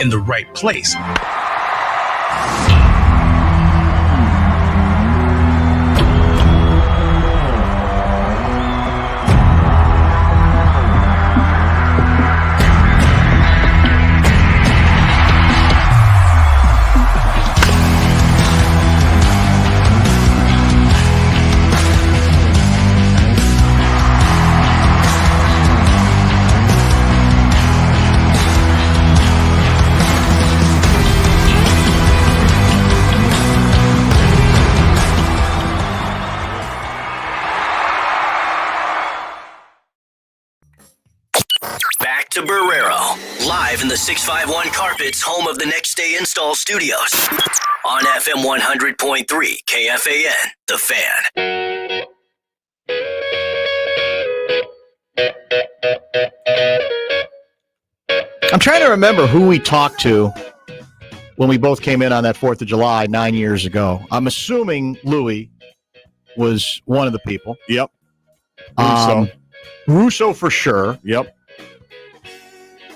in the right place. To Barreiro, live in the 651 Carpets, home of the Next Day Install Studios, on FM 100.3 KFAN, The Fan. I'm trying to remember who we talked to when we both came in on that 4th of July 9 years ago. I'm assuming Louis was one of the people. Yep. Russo for sure. Yep.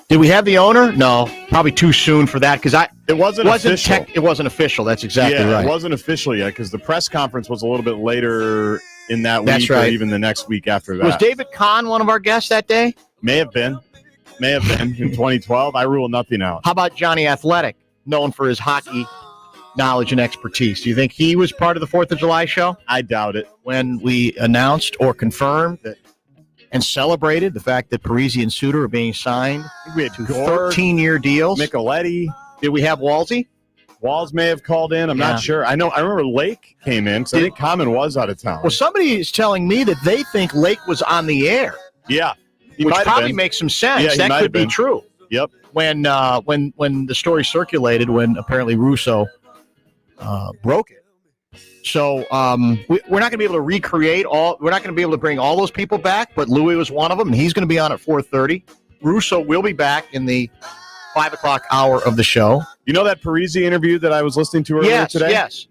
Did we have the owner? No, probably too soon for that because it wasn't official. It wasn't official. That's exactly right. It wasn't official yet because the press conference was a little bit later in that That's week, right. or even the next week after that. Was David Kahn one of our guests that day? May have been in 2012. I rule nothing out. How about Johnny Athletic, known for his hockey knowledge and expertise? Do you think he was part of the 4th of July show? I doubt it. When we announced or confirmed that and celebrated the fact that Parise and Suter are being signed We had to Gord, 13-year deals. Micheletti. Did we have Walsey? Walls may have called in. I'm not sure. I remember Lake came in, so I think Common was out of town. Well, somebody is telling me that they think Lake was on the air. Yeah. Which probably makes some sense. Yeah, that could be true. Yep. When the story circulated, when apparently Russo broke it. So we're not going to be able to recreate all. We're not going to be able to bring all those people back, but Louis was one of them, and he's going to be on at 4:30. Russo will be back in the 5 o'clock hour of the show. You know that Parise interview that I was listening to earlier today? Yes.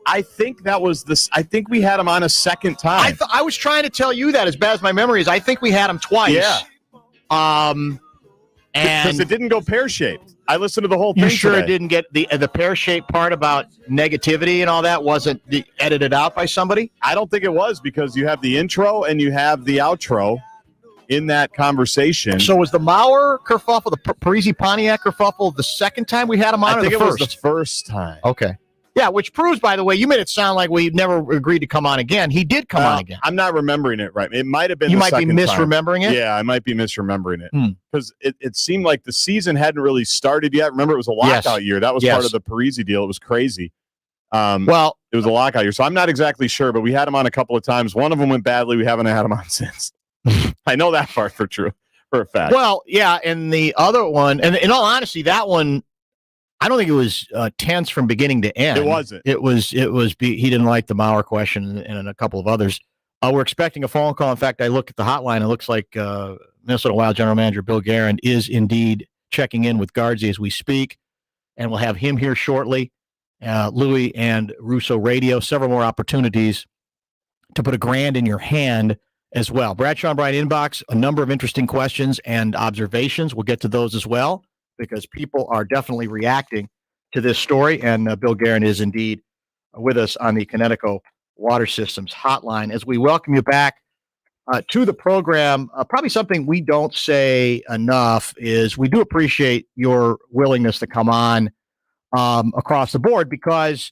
I think that was this. I think we had him on a second time. I was trying to tell you that, as bad as my memory is. I think we had him twice. Yeah. And because it didn't go pear-shaped. I listened to the whole thing. You sure today. it didn't get the pear-shaped part about negativity and all that wasn't edited out by somebody? I don't think it was, because you have the intro and you have the outro in that conversation. So was the Mauer kerfuffle, the Parise Pontiac kerfuffle, the second time we had him on? I think or it first? was the first time. Okay. Yeah, which proves, by the way, you made it sound like we never agreed to come on again. He did come on again. I'm not remembering it right. It might have been. You the might be second misremembering time. it. Yeah, I might be misremembering it because it seemed like the season hadn't really started yet. Remember, it was a lockout year. That was part of the Parise deal. It was crazy. Well, it was a lockout year, so I'm not exactly sure. But we had him on a couple of times. One of them went badly. We haven't had him on since. I know that part for a fact. Well, yeah, and the other one, and in all honesty, that one, I don't think it was tense from beginning to end. It wasn't. It was. He didn't like the Mauer question and a couple of others. We're expecting a phone call. In fact, I look at the hotline. It looks like Minnesota Wild general manager Bill Guerin is indeed checking in with Guardsy as we speak, and we'll have him here shortly. Louis and Russo Radio, several more opportunities to put $1,000 in your hand as well. Bradshaw and Bryan inbox, a number of interesting questions and observations. We'll get to those as well, because people are definitely reacting to this story, and Bill Guerin is indeed with us on the Connecticut Water Systems hotline. As we welcome you back to the program, probably something we don't say enough is we do appreciate your willingness to come on across the board, because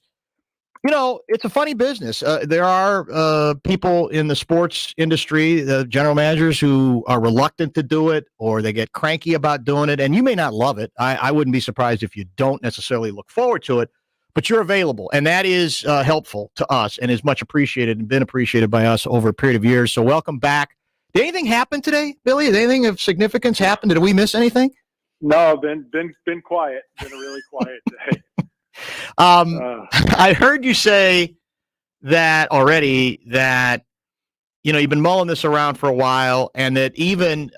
it's a funny business. There are people in the sports industry, the general managers, who are reluctant to do it, or they get cranky about doing it. And you may not love it. I wouldn't be surprised if you don't necessarily look forward to it, but you're available. And that is helpful to us and is much appreciated and been appreciated by us over a period of years. So welcome back. Did anything happen today, Billy? Did anything of significance happen? Did we miss anything? No, been quiet. Been a really quiet day. I heard you say that already, that you've been mulling this around for a while, and that even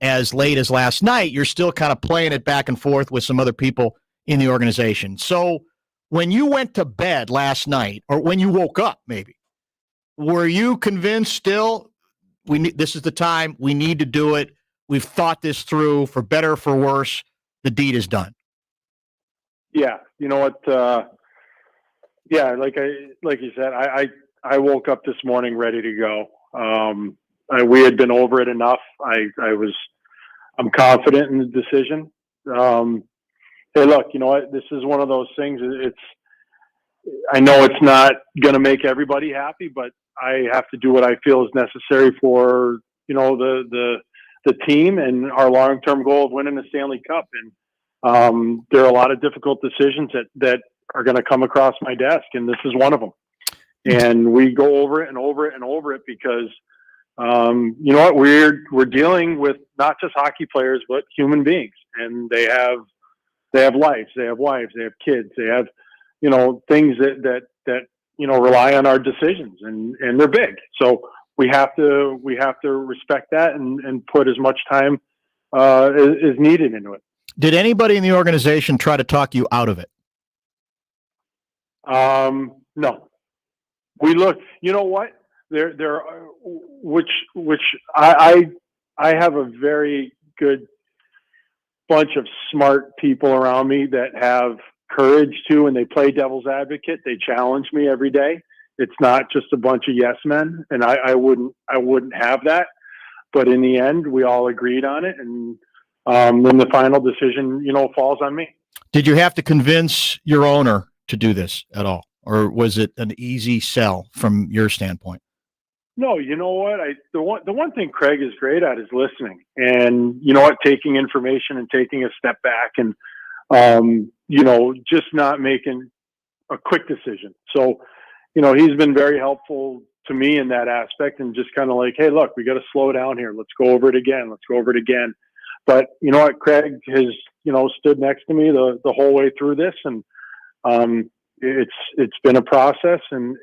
as late as last night, you're still kind of playing it back and forth with some other people in the organization. So when you went to bed last night, or when you woke up, maybe, were you convinced still this is the time, we need to do it, we've thought this through, for better or for worse, the deed is done? Yeah, you know what? Yeah, like you said, I woke up this morning ready to go. We had been over it enough. I'm confident in the decision. Hey, look, you know what? This is one of those things. I know it's not going to make everybody happy, but I have to do what I feel is necessary for, the team and our long-term goal of winning the Stanley Cup. And there are a lot of difficult decisions that are going to come across my desk, and this is one of them. And we go over it and over it and over it because, you know what, we're dealing with not just hockey players, but human beings, and they have lives, they have wives, they have kids, they have, things that rely on our decisions, and they're big. So we have to respect that and put as much time is needed into it. Did anybody in the organization try to talk you out of it? No. We look. You know what? There are, which I have a very good bunch of smart people around me that have courage too, and they play devil's advocate. They challenge me every day. It's not just a bunch of yes men, and I wouldn't have that. But in the end, we all agreed on it, and then the final decision, falls on me. Did you have to convince your owner to do this at all, or was it an easy sell from your standpoint? No, you know what? The one thing Craig is great at is listening, and taking information and taking a step back, and just not making a quick decision. So, he's been very helpful to me in that aspect, and just kind of like, hey, look, we got to slow down here. Let's go over it again. But you know what? Craig has, stood next to me the whole way through this, and it's been a process, and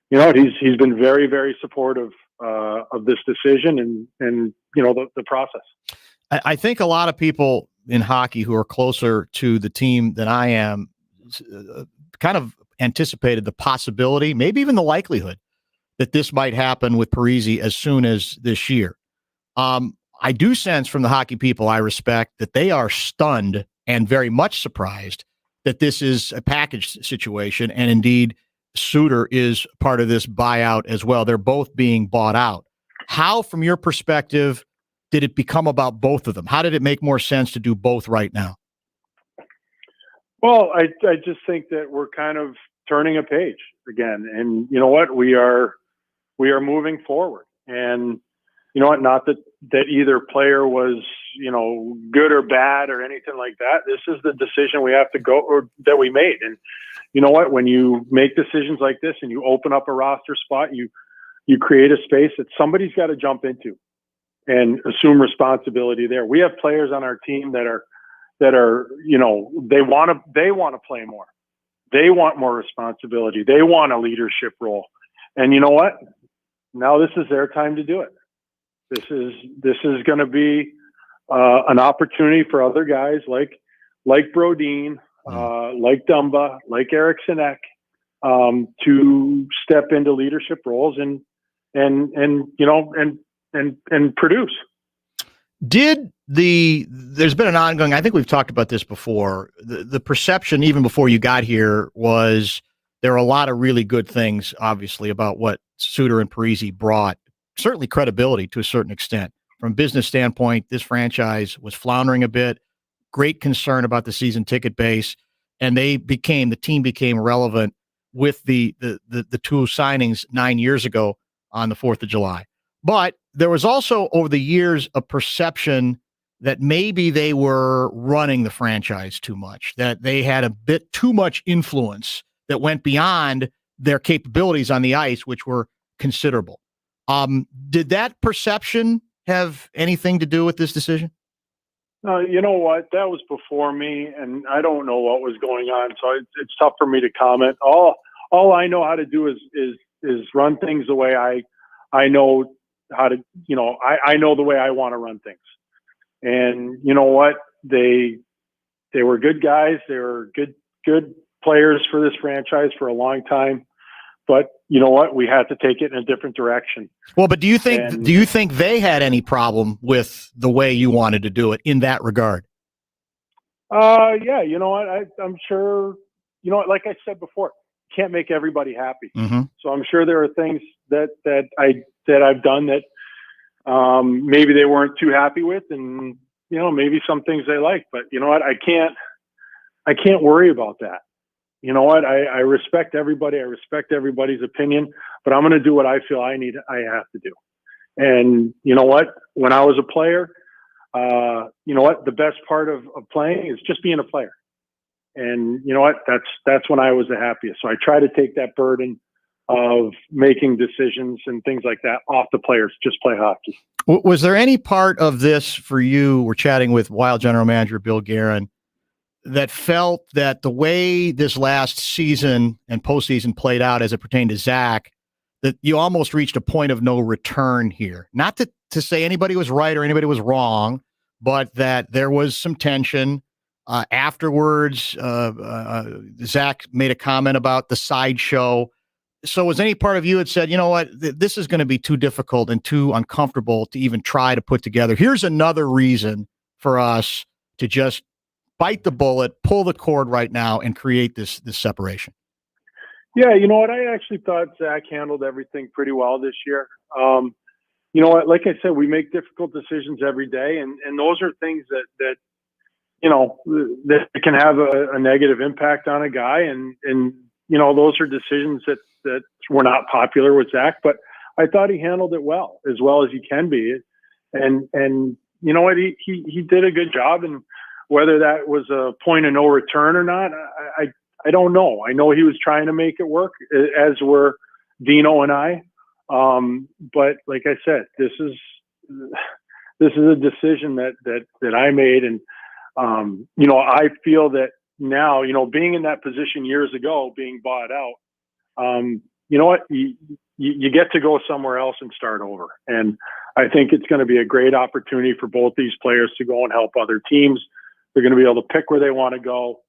he's been very, very supportive of this decision and the process. I think a lot of people in hockey who are closer to the team than I am kind of anticipated the possibility, maybe even the likelihood, that this might happen with Parise as soon as this year. I do sense from the hockey people I respect that they are stunned and very much surprised that this is a package situation, and indeed Suter is part of this buyout as well. They're both being bought out. How, from your perspective, did it become about both of them? How did it make more sense to do both right now? Well, I just think that we're kind of turning a page again, and you know what, we are moving forward, and you know what, not that either player was good or bad or anything like that. This is the decision we have to go, or that we made. And you know what, when you make decisions like this and you open up a roster spot, you create a space that somebody's got to jump into and assume responsibility there. We have players on our team that are they want to play more. They want more responsibility. They want a leadership role. And you know what? Now this is their time to do it. This is going to be an opportunity for other guys like Brodin, like Dumba, like Eric Sinek, to step into leadership roles and produce. There's been an ongoing, I think we've talked about this before, the perception even before you got here was there are a lot of really good things, obviously, about what Suter and Parise brought, certainly credibility to a certain extent. From a business standpoint, this franchise was floundering a bit, great concern about the season ticket base, and the team became relevant with the two signings 9 years ago on the 4th of July. But there was also over the years a perception that maybe they were running the franchise too much, that they had a bit too much influence that went beyond their capabilities on the ice, which were considerable. Did that perception have anything to do with this decision? You know what? That was before me, and I don't know what was going on, so it's tough for me to comment. All I know how to do is run things the way I know how to. I know the way I want to run things, and you know what? They were good guys. They were good players for this franchise for a long time. But you know what? We had to take it in a different direction. Well, but do you think they had any problem with the way you wanted to do it in that regard? Yeah, you know what? I'm sure, you know what, like I said before, can't make everybody happy. Mm-hmm. So I'm sure there are things that I've done that maybe they weren't too happy with, and you know, maybe some things they like. But you know what? I can't worry about that. You know what? I respect everybody. I respect everybody's opinion, but I'm going to do what I feel I have to do. And you know what? When I was a player, you know what? The best part of playing is just being a player. And you know what? That's when I was the happiest. So I try to take that burden of making decisions and things like that off the players. Just play hockey. Was there any part of this for you? We're chatting with Wild general manager Bill Guerin, that felt that the way this last season and postseason played out as it pertained to Zach, that you almost reached a point of no return here. Not to say anybody was right or anybody was wrong, but that there was some tension. Afterwards, Zach made a comment about the sideshow. So was any part of you that said, you know what, this is going to be too difficult and too uncomfortable to even try to put together? Here's another reason for us to just bite the bullet, pull the cord right now, and create this separation. Yeah, you know what? I actually thought Zach handled everything pretty well this year. You know what? Like I said, we make difficult decisions every day, and those are things that you know that can have a negative impact on a guy, and you know those are decisions that were not popular with Zach. But I thought he handled it well as he can be, and you know what? He did a good job, and whether that was a point of no return or not, I don't know. I know he was trying to make it work, as were Dino and I. But like I said, this is a decision that I made, and you know, I feel that now, you know, being in that position years ago, being bought out, you know what, you get to go somewhere else and start over, and I think it's going to be a great opportunity for both these players to go and help other teams. They're going to be able to pick where they want to go,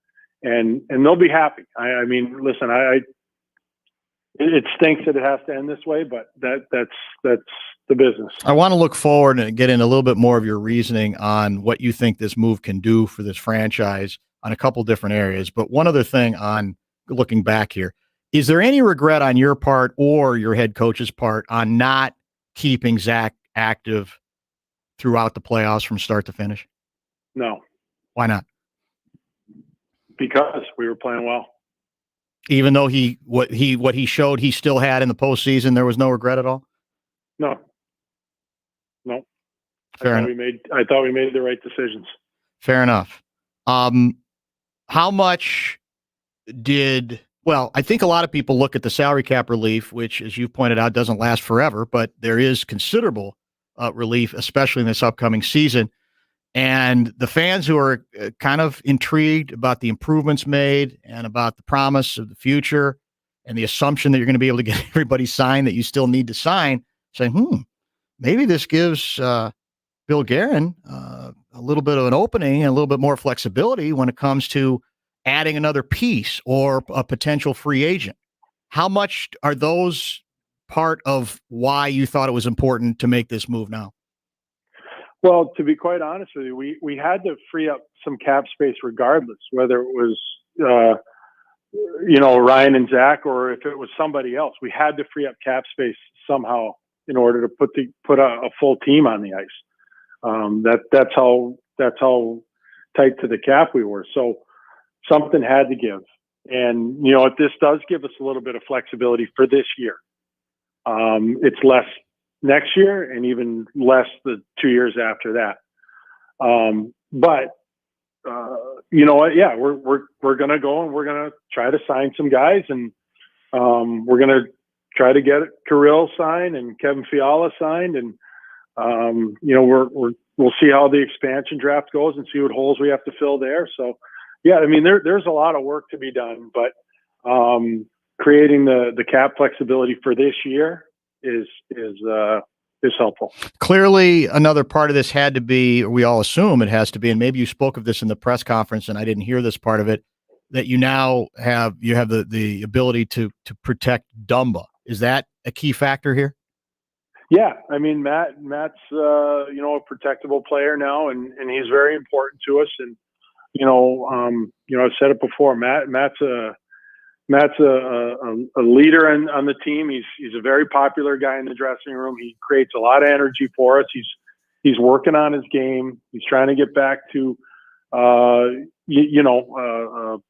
and they'll be happy. I mean, listen, it stinks that it has to end this way, but that's the business. I want to look forward and get in a little bit more of your reasoning on what you think this move can do for this franchise on a couple different areas. But one other thing on looking back here, is there any regret on your part or your head coach's part on not keeping Zach active throughout the playoffs from start to finish? No. Why not? Because we were playing well. Even though what he showed he still had in the postseason, there was no regret at all? No. Fair enough. I thought we made the right decisions. Fair enough. How much I think a lot of people look at the salary cap relief, which, as you've pointed out, doesn't last forever, but there is considerable relief, especially in this upcoming season. And the fans who are kind of intrigued about the improvements made and about the promise of the future and the assumption that you're going to be able to get everybody signed that you still need to sign, saying, maybe this gives Bill Guerin a little bit of an opening and a little bit more flexibility when it comes to adding another piece or a potential free agent. How much are those part of why you thought it was important to make this move now? Well, to be quite honest with you, we had to free up some cap space regardless, whether it was, you know, Ryan and Zach, or if it was somebody else. We had to free up cap space somehow in order to put a full team on the ice. That's how tight to the cap we were. So something had to give. And, you know, this does give us a little bit of flexibility for this year. It's less next year and even less the 2 years after that. But you know what? Yeah, we're going to go and we're going to try to sign some guys, and we're going to try to get Kirill signed and Kevin Fiala signed. And, you know, we'll see how the expansion draft goes and see what holes we have to fill there. So yeah, I mean, there's a lot of work to be done, but creating the cap flexibility for this year is helpful. Clearly, another part of this had to be, or we all assume it has to be, and maybe you spoke of this in the press conference, and I didn't hear this part of it, that you now have the ability to protect Dumba. Is that a key factor here? Yeah, I mean, Matt's you know, a protectable player now, and he's very important to us. And I've said it before. Matt's a leader on the team. He's a very popular guy in the dressing room. He creates a lot of energy for us. He's working on his game. He's trying to get back to, how do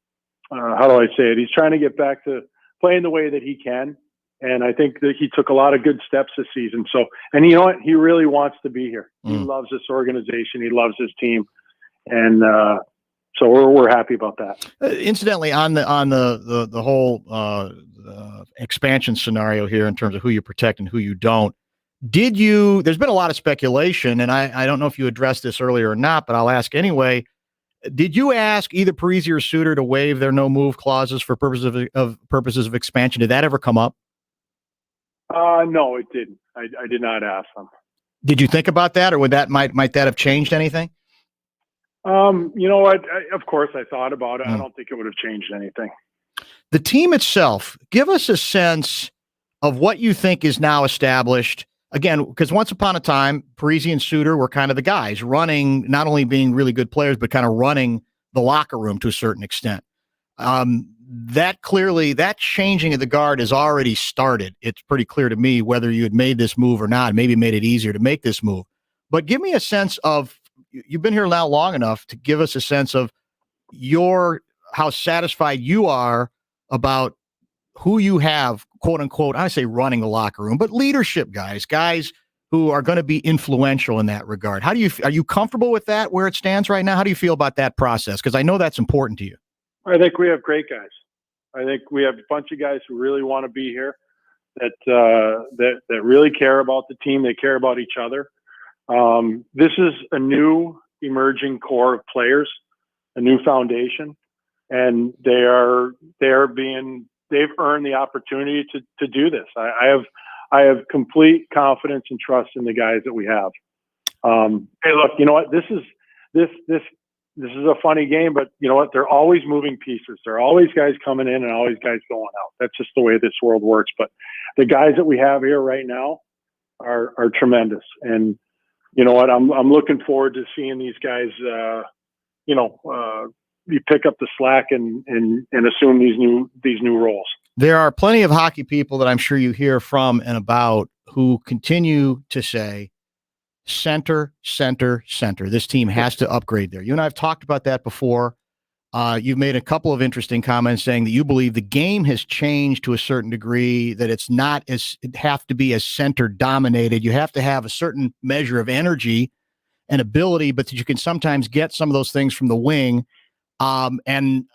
I say it? He's trying to get back to playing the way that he can. And I think that he took a lot of good steps this season. So, and you know what? He really wants to be here. He loves this organization. He loves his team. And, so we're happy about that. Incidentally, on the whole expansion scenario here in terms of who you protect and who you don't, there's been a lot of speculation, and I don't know if you addressed this earlier or not, but I'll ask anyway. Did you ask either Parise or Suter to waive their no move clauses for purposes of expansion? Did that ever come up? No, it didn't. I did not ask them. Did you think about that, or would that might that have changed anything? You know what? Of course, I thought about it. I don't think it would have changed anything. The team itself, give us a sense of what you think is now established. Again, because once upon a time, Parise and Suter were kind of the guys running, not only being really good players, but kind of running the locker room to a certain extent. That changing of the guard has already started. It's pretty clear to me whether you had made this move or not, maybe made it easier to make this move. But give me a sense of, you've been here now long enough to give us a sense of how satisfied you are about who you have, quote unquote, I say running the locker room, but leadership guys who are going to be influential in that regard. Are you comfortable with that where it stands right now? How do you feel about that process? Because I know that's important to you. I think we have great guys. I think we have a bunch of guys who really want to be here, that really care about the team. They care about each other. This is a new emerging core of players, a new foundation, and they've earned the opportunity to do this. I have complete confidence and trust in the guys that we have. Hey, look, you know what? This is a funny game, but you know what? They're always moving pieces. There are always guys coming in and always guys going out. That's just the way this world works. But the guys that we have here right now are tremendous. And you know what? I'm looking forward to seeing these guys, you pick up the slack and assume these new roles. There are plenty of hockey people that I'm sure you hear from and about who continue to say, center. This team has to upgrade there. You and I have talked about that before. You've made a couple of interesting comments saying that you believe the game has changed to a certain degree, that it have to be as center dominated. You have to have a certain measure of energy and ability, but that you can sometimes get some of those things from the wing. And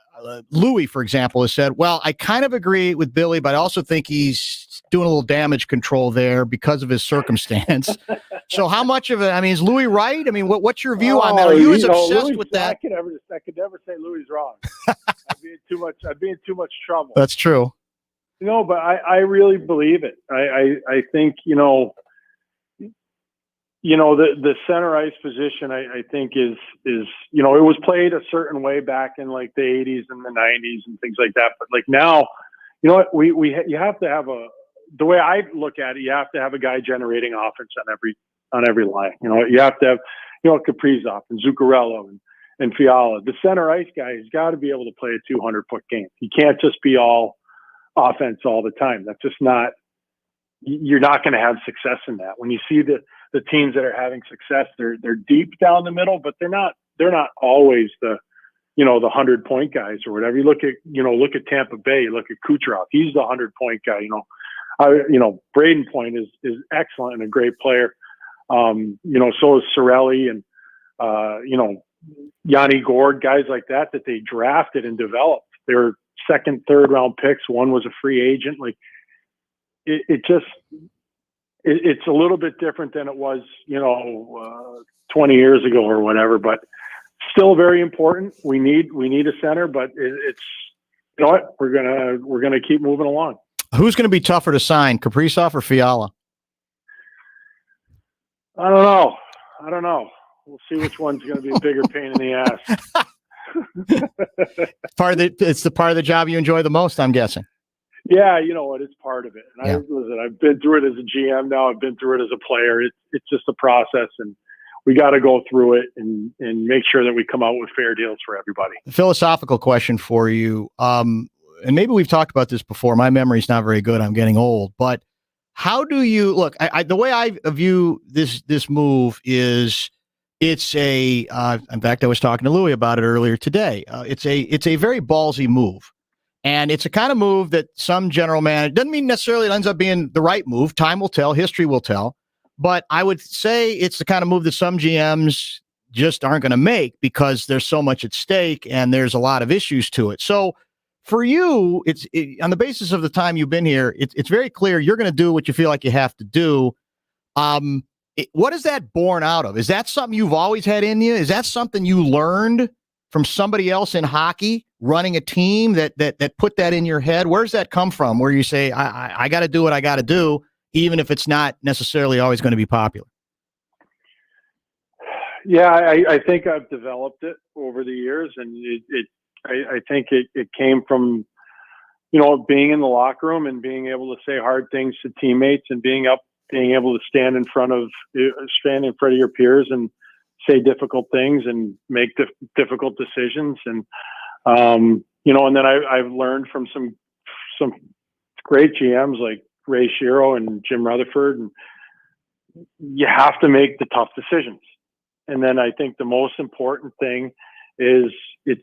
Louis, for example, has said, well, I kind of agree with Billy, but I also think he's doing a little damage control there because of his circumstance. So how much of it, is Louis right? What's your view on that? Are you as obsessed Louis, with that? I could never say Louis wrong. I'd be in too much trouble. That's true. But I really believe it. I think, the center ice position, I think is, it was played a certain way back in like the 80s and the 90s and things like that. But like now, you know what, you have to have the way I look at it, you have to have a guy generating offense on every line. You have to have, Kaprizov and Zuccarello and Fiala. The center ice guy has got to be able to play a 200-foot game. He can't just be all offense all the time. That's just not, you're not going to have success in that. When you see the teams that are having success, they're deep down the middle, but they're not always the 100-point guys or whatever. You look at Tampa Bay, you look at Kucherov, he's the 100-point guy. Braden Point is excellent and a great player. So is Cirelli and Yanni Gord, guys like that they drafted and developed. They were second, third round picks. One was a free agent. Like it's a little bit different than it was, 20 years ago or whatever, but still very important. We need a center, but it's, we're going to keep moving along. Who's going to be tougher to sign, Kaprizov or Fiala? I don't know. We'll see which one's going to be a bigger pain in the ass. It's the part of the job you enjoy the most, I'm guessing. Yeah, you know what? It's part of it. And I've been through it as a GM now. I've been through it as a player. It's just a process, and we got to go through it and make sure that we come out with fair deals for everybody. Philosophical question for you. And maybe we've talked about this before. My memory's not very good. I'm getting old, but how do you look? The way I view this move is it's in fact, I was talking to Louis about it earlier today. It's a very ballsy move. And it's a kind of move that some general manager doesn't mean necessarily it ends up being the right move. Time will tell. History will tell. But I would say it's the kind of move that some GMs just aren't going to make because there's so much at stake and there's a lot of issues to it. So for you, on the basis of the time you've been here, it's very clear you're going to do what you feel like you have to do. What is that born out of? Is that something you've always had in you? Is that something you learned from somebody else in hockey, running a team that put that in your head? Where's that come from? Where you say, I got to do what I got to do, even if it's not necessarily always going to be popular? Yeah, I think I've developed it over the years, and I think it came from, being in the locker room and being able to say hard things to teammates and being able to stand in front of your peers and say difficult things and make difficult decisions. And, and then I've learned from some great GMs like Ray Shiro and Jim Rutherford, and you have to make the tough decisions. And then I think the most important thing is it's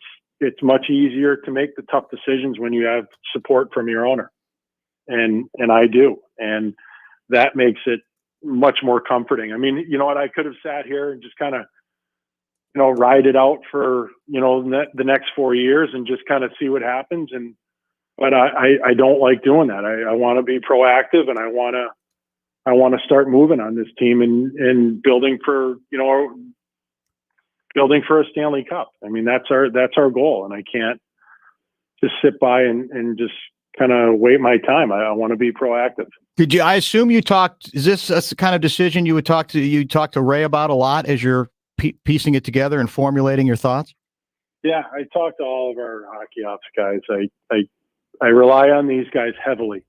much easier to make the tough decisions when you have support from your owner. And I do. And that makes it much more comforting. I mean, you know what? I could have sat here and just kind of, ride it out for, the next 4 years and just kind of see what happens. But I don't like doing that. I want to be proactive, and I want to start moving on this team and building for a Stanley Cup. I mean, that's our goal, and I can't just sit by and just kind of wait my time. I want to be proactive. I assume you talked, is this the kind of decision you talk to Ray about a lot as you're piecing it together and formulating your thoughts? Yeah, I talk to all of our hockey ops guys. I rely on these guys heavily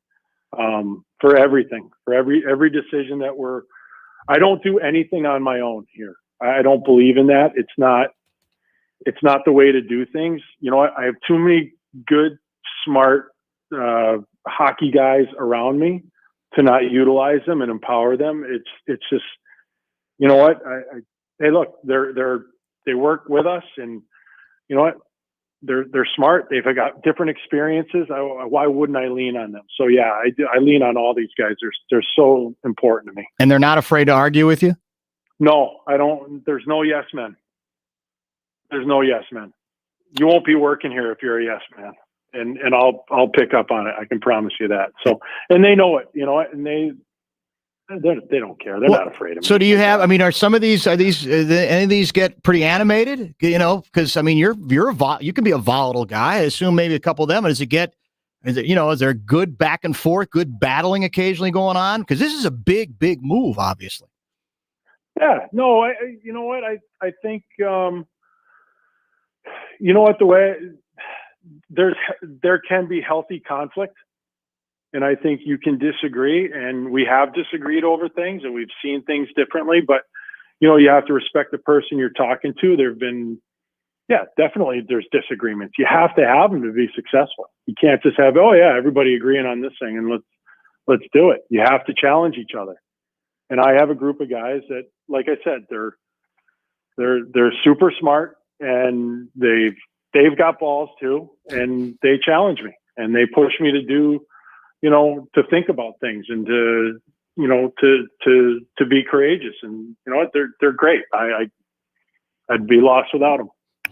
for everything, for every decision I don't do anything on my own here. I don't believe in that. It's not the way to do things. I have too many good, smart hockey guys around me to not utilize them and empower them. It's just, you know what? Hey, look, they work with us, and you know what? They're smart. They've got different experiences. Why wouldn't I lean on them? So yeah, I lean on all these guys. They're so important to me. And they're not afraid to argue with you? No, I don't. There's no yes men. There's no yes men. You won't be working here if you're a yes man. And I'll pick up on it. I can promise you that. So, and they know it, and they don't care. They're not afraid of me. So do you have, are any of these get pretty animated, cause you can be a volatile guy. I assume maybe a couple of them. Is there good back and forth, good battling occasionally going on? Cause this is a big, big move, obviously. Yeah, no, you know what? I think, the way there can be healthy conflict, and I think you can disagree, and we have disagreed over things, and we've seen things differently, but you have to respect the person you're talking to. There've been, definitely there's disagreements. You have to have them to be successful. You can't just have, everybody agreeing on this thing and let's do it. You have to challenge each other. And I have a group of guys that, like I said, they're super smart, and they've got balls too, and they challenge me and they push me to do, to think about things and to be courageous. And they're great. I'd be lost without them.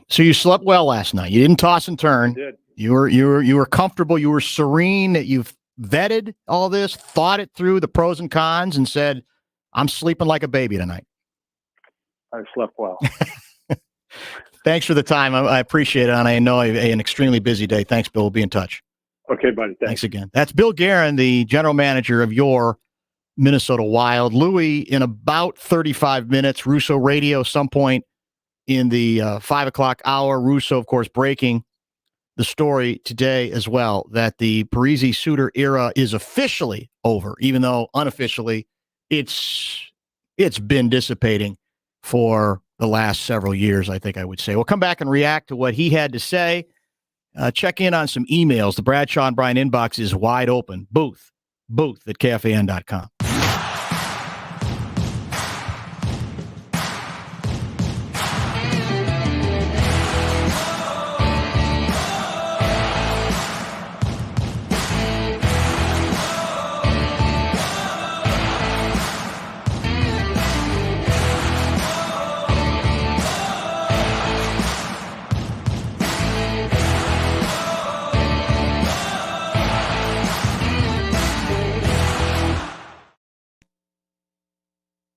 So you slept well last night. You didn't toss and turn. I did. You were comfortable. You were serene. That you've vetted all this, thought it through, the pros and cons, and said, I'm sleeping like a baby tonight. I slept well. Thanks for the time. I appreciate it. And I know an extremely busy day. Thanks, Bill. We'll be in touch. Okay, buddy. Thanks again. That's Bill Guerin, the general manager of your Minnesota Wild. Louis, in about 35 minutes, Russo Radio, some point in the 5 o'clock hour. Russo, of course, breaking the story today as well, that the Parise Suter era is officially over, even though unofficially it's been dissipating for the last several years, I think I would say. We'll come back and react to what he had to say. Check in on some emails. The Bradshaw and Bryan inbox is wide open. Booth at KFAN.com.